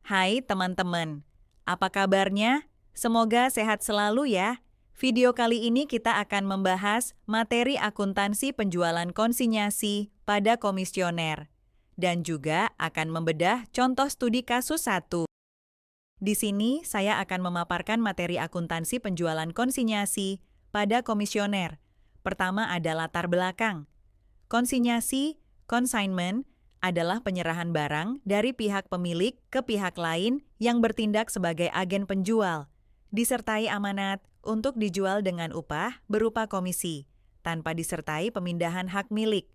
Hai teman-teman, apa kabarnya? Semoga sehat selalu ya. Video kali ini kita akan membahas materi akuntansi penjualan konsinyasi pada komisioner. Dan juga akan membedah contoh studi kasus 1. Di sini saya akan memaparkan materi akuntansi penjualan konsinyasi pada komisioner. Pertama ada latar belakang. Konsinyasi, consignment, adalah penyerahan barang dari pihak pemilik ke pihak lain yang bertindak sebagai agen penjual, disertai amanat untuk dijual dengan upah berupa komisi, tanpa disertai pemindahan hak milik.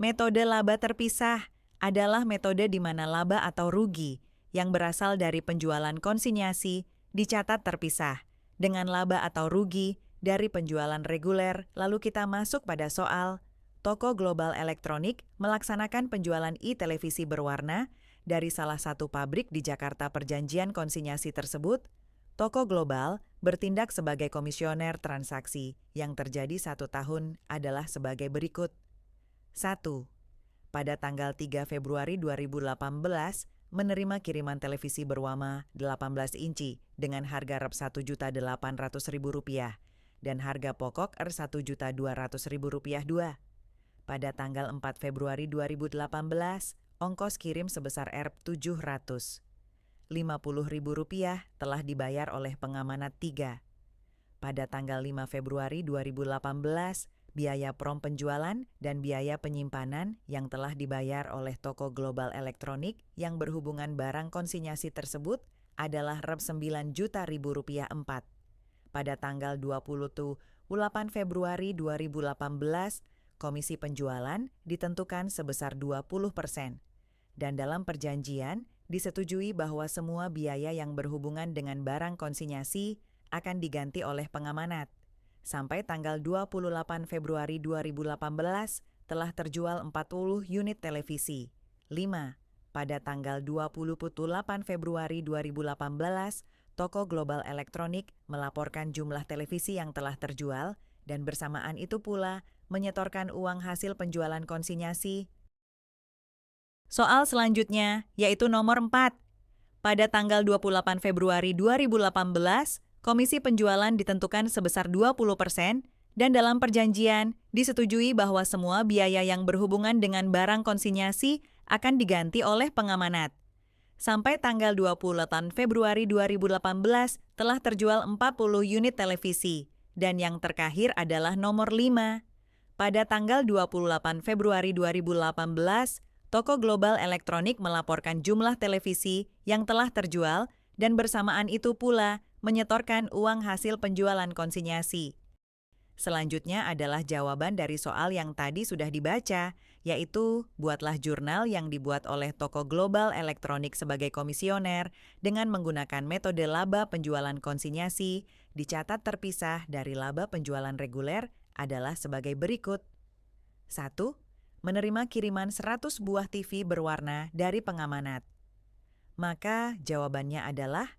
Metode laba terpisah adalah metode di mana laba atau rugi yang berasal dari penjualan konsinyasi dicatat terpisah dengan laba atau rugi dari penjualan reguler. Lalu kita masuk pada soal. Toko Global Elektronik melaksanakan penjualan e-televisi berwarna dari salah satu pabrik di Jakarta. Perjanjian konsinyasi tersebut, Toko Global bertindak sebagai komisioner transaksi yang terjadi 1 tahun adalah sebagai berikut. 1. Pada tanggal 3 Februari 2018, menerima kiriman televisi berwarna 18 inci dengan harga Rp 1.800.000 dan harga pokok Rp1.200.000 2. Pada tanggal 4 Februari 2018, ongkos kirim sebesar Rp750.000 telah dibayar oleh pengamanat 3. Pada tanggal 5 Februari 2018, biaya prom penjualan dan biaya penyimpanan yang telah dibayar oleh Toko Global Elektronik yang berhubungan barang konsinyasi tersebut adalah Rp9.000.000 4. Pada tanggal 28 Februari 2018, komisi penjualan ditentukan sebesar 20%. Dan dalam perjanjian, disetujui bahwa semua biaya yang berhubungan dengan barang konsinyasi akan diganti oleh pengamanat. Sampai tanggal 28 Februari 2018, telah terjual 40 unit televisi. 5. Pada tanggal 28 Februari 2018, Toko Global Elektronik melaporkan jumlah televisi yang telah terjual dan bersamaan itu pula menyetorkan uang hasil penjualan konsinyasi. Soal selanjutnya yaitu nomor 4. Pada tanggal 28 Februari 2018, komisi penjualan ditentukan sebesar 20% dan dalam perjanjian disetujui bahwa semua biaya yang berhubungan dengan barang konsinyasi akan diganti oleh pengamanat. Sampai tanggal 28 Februari 2018 telah terjual 40 unit televisi dan yang terakhir adalah nomor 5. Pada tanggal 28 Februari 2018, Toko Global Elektronik melaporkan jumlah televisi yang telah terjual dan bersamaan itu pula menyetorkan uang hasil penjualan konsinyasi. Selanjutnya adalah jawaban dari soal yang tadi sudah dibaca, yaitu buatlah jurnal yang dibuat oleh Toko Global Elektronik sebagai komisioner dengan menggunakan metode laba penjualan konsinyasi, dicatat terpisah dari laba penjualan reguler adalah sebagai berikut. 1. Menerima kiriman 100 buah TV berwarna dari pengamanat. Maka jawabannya adalah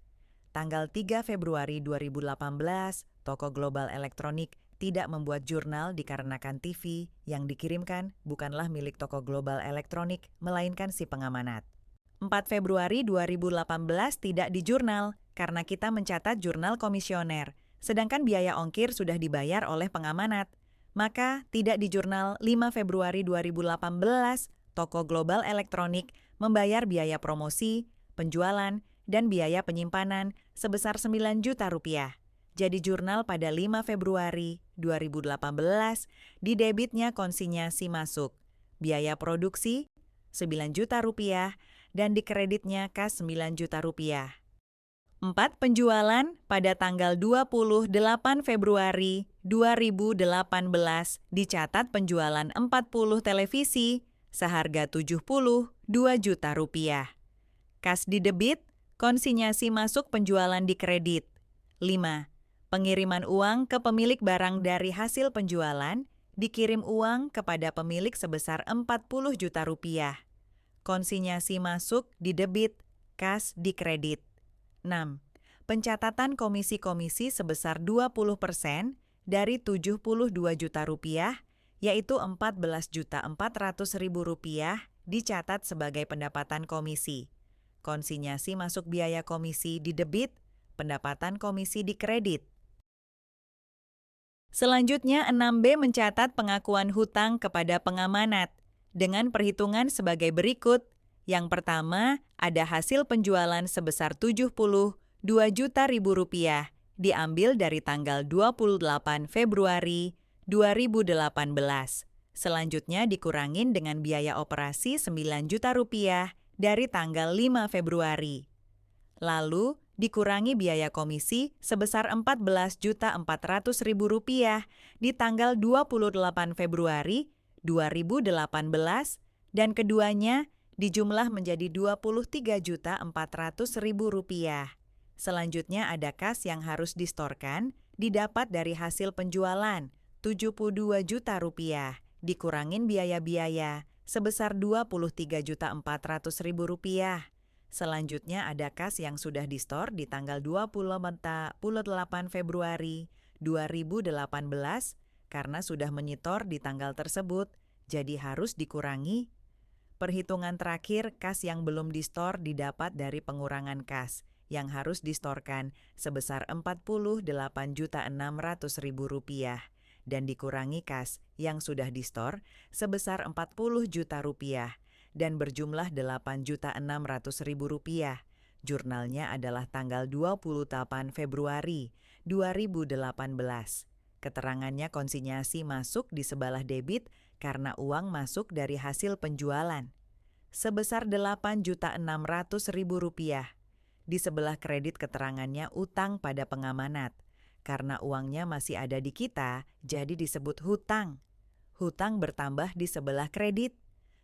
tanggal 3 Februari 2018, Toko Global Elektronik tidak membuat jurnal dikarenakan TV yang dikirimkan bukanlah milik Toko Global Elektronik, melainkan si pengamanat. 4 Februari 2018 tidak di jurnal karena kita mencatat jurnal komisioner, sedangkan biaya ongkir sudah dibayar oleh pengamanat. Maka tidak di jurnal 5 Februari 2018, Toko Global Elektronik membayar biaya promosi, penjualan, dan biaya penyimpanan sebesar Rp9 juta. Jadi jurnal pada 5 Februari 2018, di debitnya konsinyasi masuk, biaya produksi Rp9 juta dan di kreditnya kas Rp9 juta. 4. Penjualan pada tanggal 28 Februari 2018 dicatat penjualan 40 televisi seharga Rp72 juta. Kas di debit, konsinyasi masuk penjualan di kredit. 5. Pengiriman uang ke pemilik barang dari hasil penjualan, dikirim uang kepada pemilik sebesar Rp40 juta. Konsinyasi masuk di debit, kas di kredit. 6. Pencatatan komisi-komisi sebesar 20% dari Rp72 juta, yaitu Rp14.400.000 dicatat sebagai pendapatan komisi. konsinyasi masuk biaya komisi di debit, pendapatan komisi di kredit. Selanjutnya 6B mencatat pengakuan hutang kepada pengamanat dengan perhitungan sebagai berikut. Yang pertama, ada hasil penjualan sebesar Rp72.000.000 diambil dari tanggal 28 Februari 2018. Selanjutnya dikurangin dengan biaya operasi Rp9 juta dari tanggal 5 Februari. Lalu dikurangi biaya komisi sebesar Rp14.400.000 di tanggal 28 Februari 2018 dan keduanya dijumlah menjadi Rp23.400.000. Selanjutnya ada kas yang harus distorkan didapat dari hasil penjualan Rp72 juta, dikurangin biaya-biaya sebesar Rp23.400.000. Selanjutnya ada kas yang sudah distor di tanggal 28 Februari 2018 karena sudah menyetor di tanggal tersebut, jadi harus dikurangi. Perhitungan terakhir, kas yang belum distor didapat dari pengurangan kas yang harus distorkan sebesar Rp48.600.000 dan dikurangi kas yang sudah distor sebesar Rp40 juta dan berjumlah Rp8.600.000. Jurnalnya adalah tanggal 28 Februari 2018. Keterangannya konsinyasi masuk di sebelah debit karena uang masuk dari hasil penjualan sebesar Rp8.600.000. Di sebelah kredit keterangannya utang pada pengamanat. Karena uangnya masih ada di kita, jadi disebut hutang. Hutang bertambah di sebelah kredit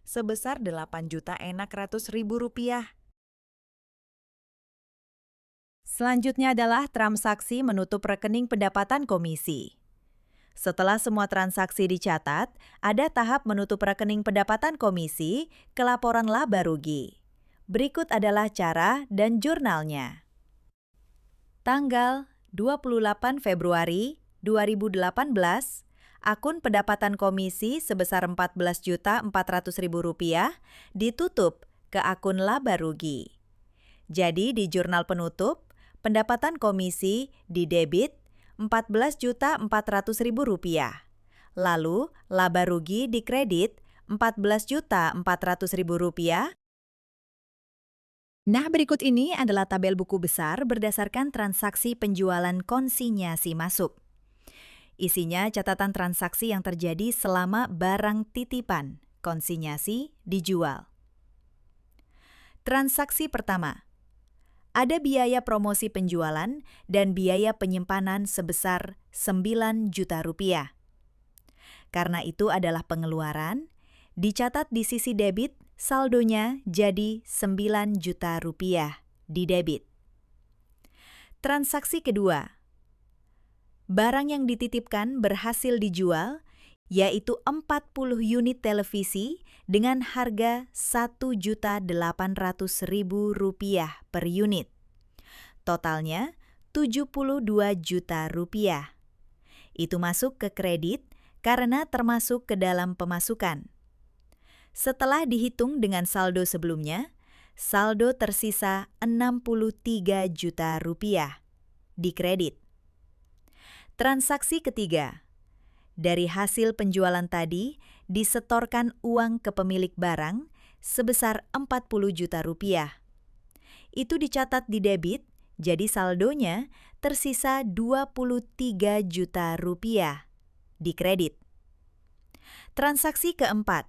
sebesar Rp8.600.000. Selanjutnya adalah transaksi menutup rekening pendapatan komisi. Setelah semua transaksi dicatat, ada tahap menutup rekening pendapatan komisi ke laporan laba rugi. Berikut adalah cara dan jurnalnya. Tanggal 28 Februari 2018, akun pendapatan komisi sebesar Rp14.400.000 ditutup ke akun laba rugi. Jadi di jurnal penutup, pendapatan komisi di debit Rp14.400.000. Lalu laba rugi di kredit Rp14.400.000. Nah, berikut ini adalah tabel buku besar berdasarkan transaksi penjualan konsinyasi masuk. Isinya catatan transaksi yang terjadi selama barang titipan, konsinyasi, dijual. Transaksi pertama. Ada biaya promosi penjualan dan biaya penyimpanan sebesar Rp9 juta. Karena itu adalah pengeluaran, dicatat di sisi debit, saldonya jadi Rp9 juta di debit. Transaksi kedua. Barang yang dititipkan berhasil dijual, yaitu 40 unit televisi dengan harga Rp1.800.000 per unit. Totalnya Rp72 juta. Itu masuk ke kredit karena termasuk ke dalam pemasukan. Setelah dihitung dengan saldo sebelumnya, saldo tersisa Rp63 juta di kredit. Transaksi ketiga. Dari hasil penjualan tadi, disetorkan uang ke pemilik barang sebesar Rp40 juta. Itu dicatat di debit, jadi saldonya tersisa Rp23 juta di kredit. Transaksi keempat.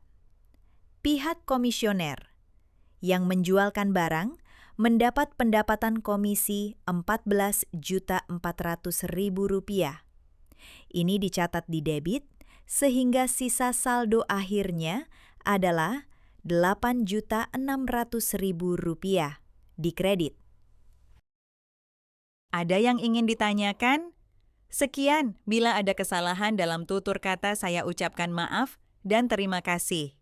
Pihak komisioner yang menjualkan barang mendapat pendapatan komisi Rp14.400.000. Ini dicatat di debit sehingga sisa saldo akhirnya adalah Rp8.600.000 di kredit. Ada yang ingin ditanyakan? Sekian, bila ada kesalahan dalam tutur kata saya ucapkan maaf dan terima kasih.